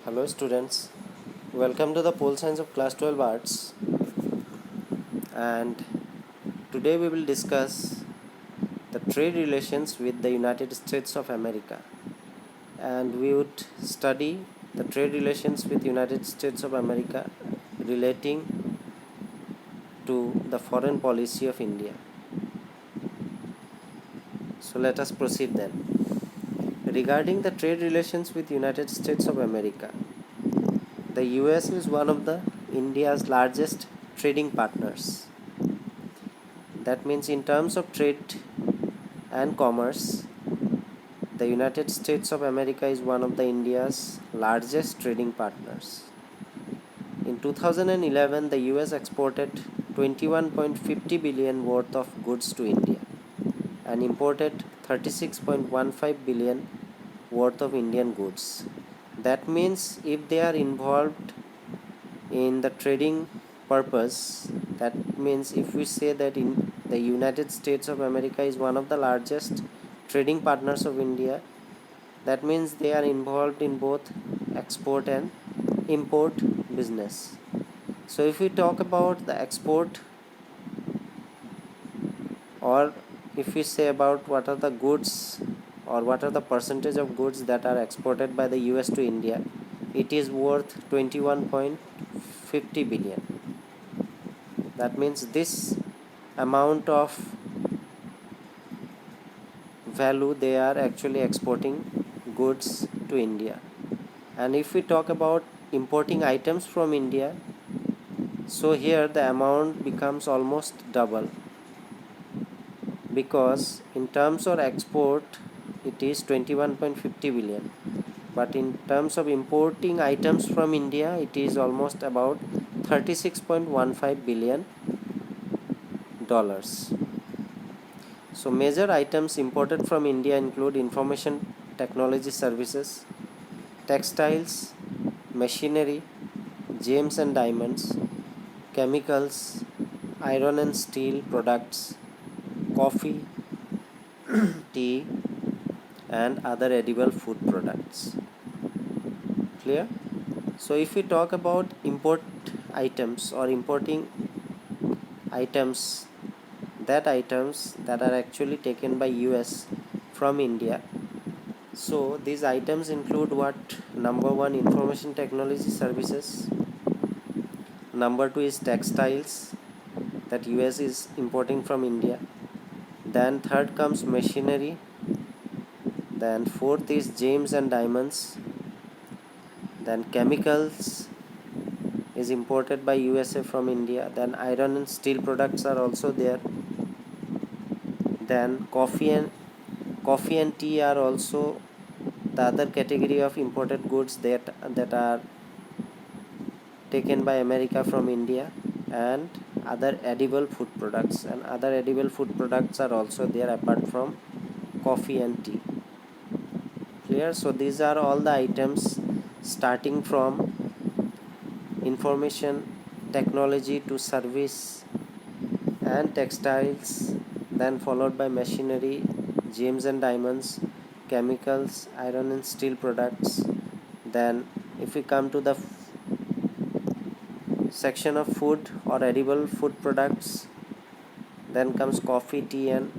Hello students, welcome to the Pole Science of Class 12 Arts, and today we will discuss the trade relations with the United States of America, and we would study the trade relations with United States of America relating to the foreign policy of India. So let us proceed then. Regarding the trade relations with United States of America, the US is one of the India's largest trading partners. That means in terms of trade and commerce, the United States of America is one of the India's largest trading partners. In 2011, the US exported 21.50 billion worth of goods to India and imported 36.15 billion worth of Indian goods. That means if they are involved in the trading purpose, that means if we say that in the United States of America is one of the largest trading partners of India, that means they are involved in both export and import business. So if we talk about the export, or if we say about what are the goods or what are the percentage of goods that are exported by the US to India, it is worth 21.50 billion. That means this amount of value they are actually exporting goods to India. And if we talk about importing items from India, so here the amount becomes almost double, because in terms of export it is 21.50 billion, but in terms of importing items from India it is almost about 36.15 billion dollars. So major items imported from India include information technology services, textiles, machinery, gems and diamonds, chemicals, iron and steel products, coffee, tea, and other edible food products. Clear? So if we talk about import items or importing items that are actually taken by US from India, so these items include what? Number one, information technology services. Number two is textiles that US is importing from India. Then third comes machinery. Then fourth is gems and diamonds. Then chemicals is imported by USA from India. Then iron and steel products are also there. Then coffee and tea are also the other category of imported goods that are taken by America from India. And other edible food products, and other edible food products are also there apart from coffee and tea. Clear? So these are all the items starting from information technology to service and textiles, then followed by machinery, gems and diamonds, chemicals, iron and steel products. Then if we come to the section of food or edible food products, then comes coffee, tea and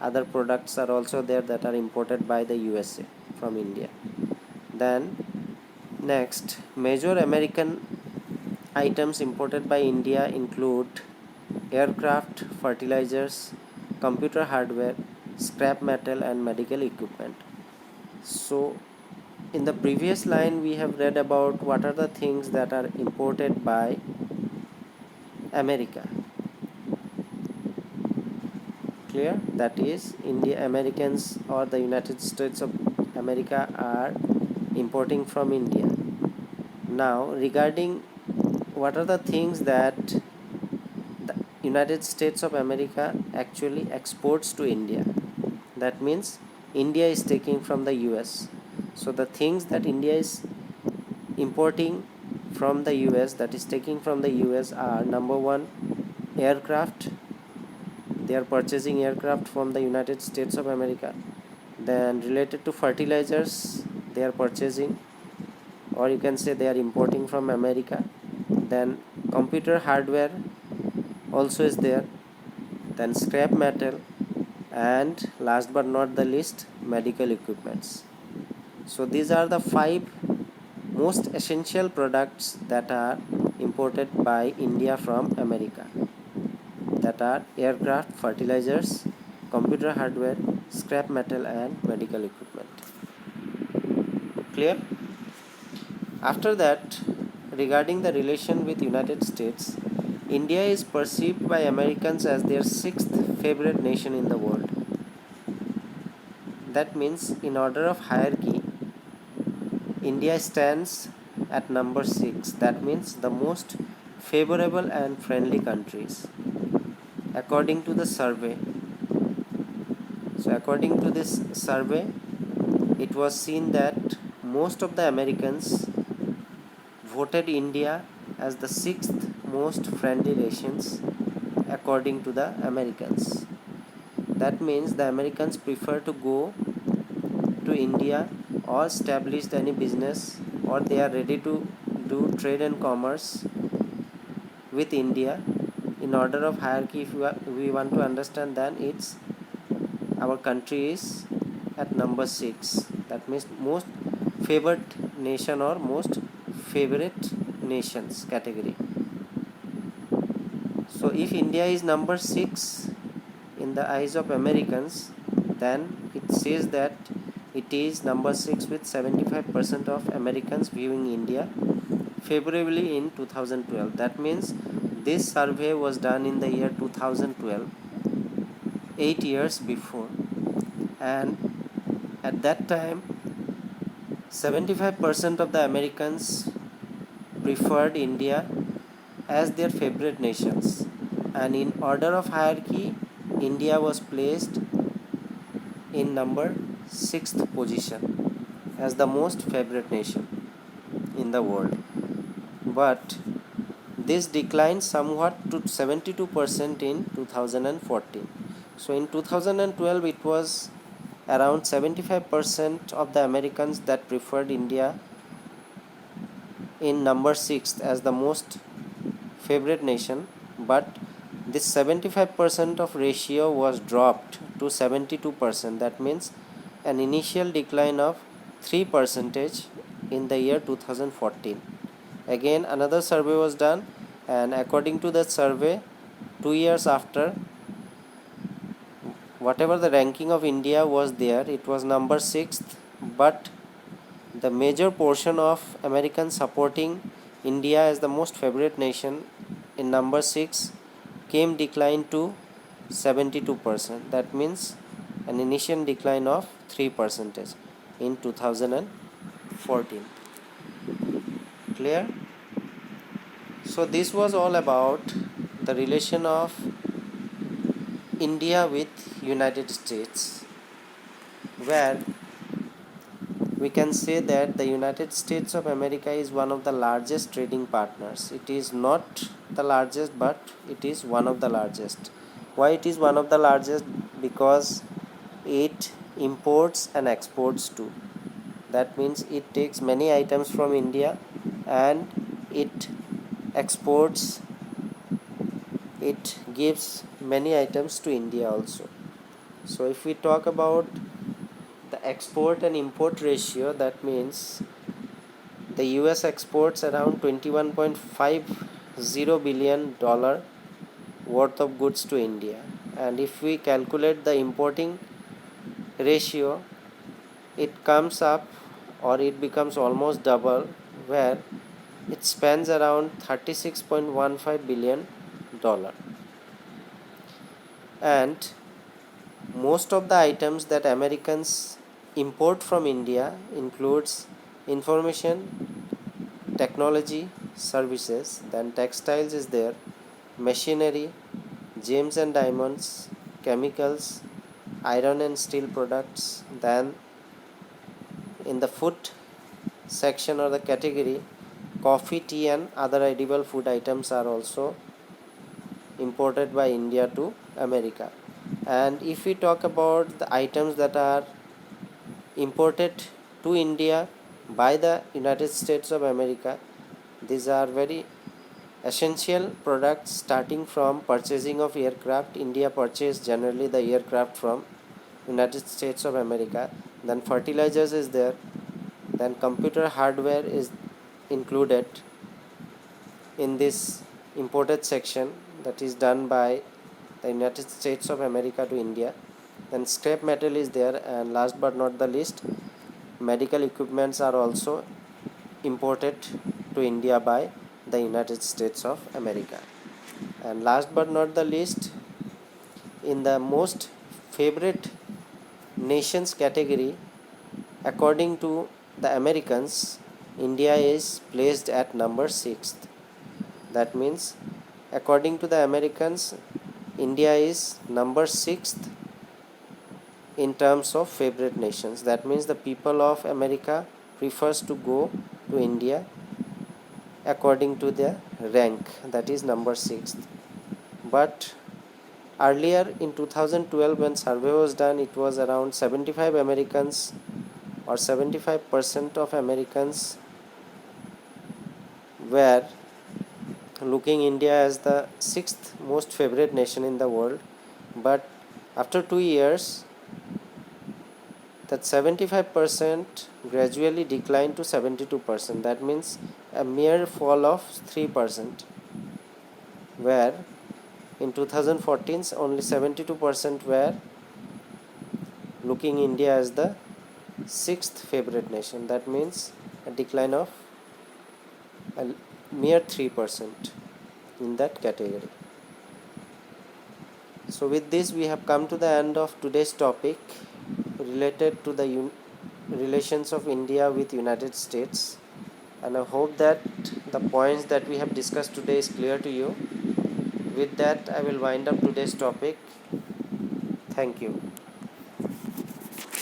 other products are also there that are imported by the USA from India. Then next, major American items imported by India include aircraft, fertilizers, computer hardware, scrap metal and medical equipment. So in the previous line we have read about what are the things that are imported by America. Clear? That is, Americans or the United States of America are importing from India. Now regarding what are the things that the United States of America actually exports to India, that means India is taking from the US. So the things that India is importing from the US, that is taking from the US, are number one, aircraft. They are purchasing aircraft from the United States of America. Then related to fertilizers, they are purchasing or you can say they are importing from America. Then computer hardware also is there, then scrap metal, and last but not the least, medical equipments. So these are the 5 most essential products that are imported by India from America, that are aircraft, fertilizers, computer hardware, scrap metal, and medical equipment. Clear? After that, regarding the relation with United States, India is perceived by Americans as their 6th favorite nation in the world. That means, in order of hierarchy, India stands at number 6. That means the most favorable and friendly countries according to the survey. So according to this survey, it was seen that most of the Americans voted India as the 6th most friendly nations according to the Americans. That means the Americans prefer to go to India or establish any business, or they are ready to do trade and commerce with India. In order of hierarchy, if we want to understand, then it's our country is at number 6. That means most favored nation or most favorite nations category. So if India is number 6 in the eyes of Americans, then it says that it is number 6 with 75% of Americans viewing India favorably in 2012. That means this survey was done in the year 2012, 8 years before, and at that time 75% of the Americans preferred India as their favorite nations, and in order of hierarchy, India was placed in number 6th position as the most favorite nation in the world. But this declined somewhat to 72% in 2014. So in 2012 it was around 75% of the Americans that preferred India in number 6th as the most favorite nation, but this 75% of ratio was dropped to 72%. That means an initial decline of 3% in the year 2014. Again another survey was done, and according to that survey, 2 years after, whatever the ranking of India was there, it was number 6th, but the major portion of Americans supporting India as the most favorite nation in number 6 came decline to 72%. That means an initial decline of 3% in 2014. Clear? So this was all about the relation of India with United States, where we can say that the United States of America is one of the largest trading partners. It is not the largest, but it is one of the largest. Why it is one of the largest? Because it imports and exports too. That means it takes many items from India and it exports, it gives many items to India also. So if we talk about the export and import ratio, that means the US exports around $21.50 billion worth of goods to India, and if we calculate the importing ratio, it comes up, or it becomes almost double, where it spends around $36.15 billion. And most of the items that Americans import from India includes information technology services, then textiles is there, machinery, gems and diamonds, chemicals, iron and steel products. Then in the food section or the category, coffee, tea and other edible food items are also imported by India to America. And if we talk about the items that are imported to India by the United States of America. These are very essential products. Starting from purchasing of aircraft, India purchased generally the aircraft from United States of America. Then fertilizers is there, then computer hardware is included in this imported section, that is done by the United States of America to India. Then scrap metal is there, and last but not the least, medical equipments are also imported to India by the United States of America. And last but not the least, in the most favorite nations category, according to the Americans, India is placed at number 6th. That means, according to the Americans, India is number 6th in terms of favorite nations. That means the people of America prefers to go to India according to their rank, that is number 6th. But earlier in 2012, when survey was done, it was around 75 Americans or 75% of Americans were looking India as the 6th most favorite nation in the world. But after 2 years, that 75% gradually declined to 72%. That means a mere fall of 3%, where in 2014 only 72% were looking India as the 6th favorite nation. That means a decline of a mere 3% in that category. So with this, we have come to the end of today's topic related to the relations of India with United States, and I hope that the points that we have discussed today is clear to you. With that, I will wind up today's topic. Thank you.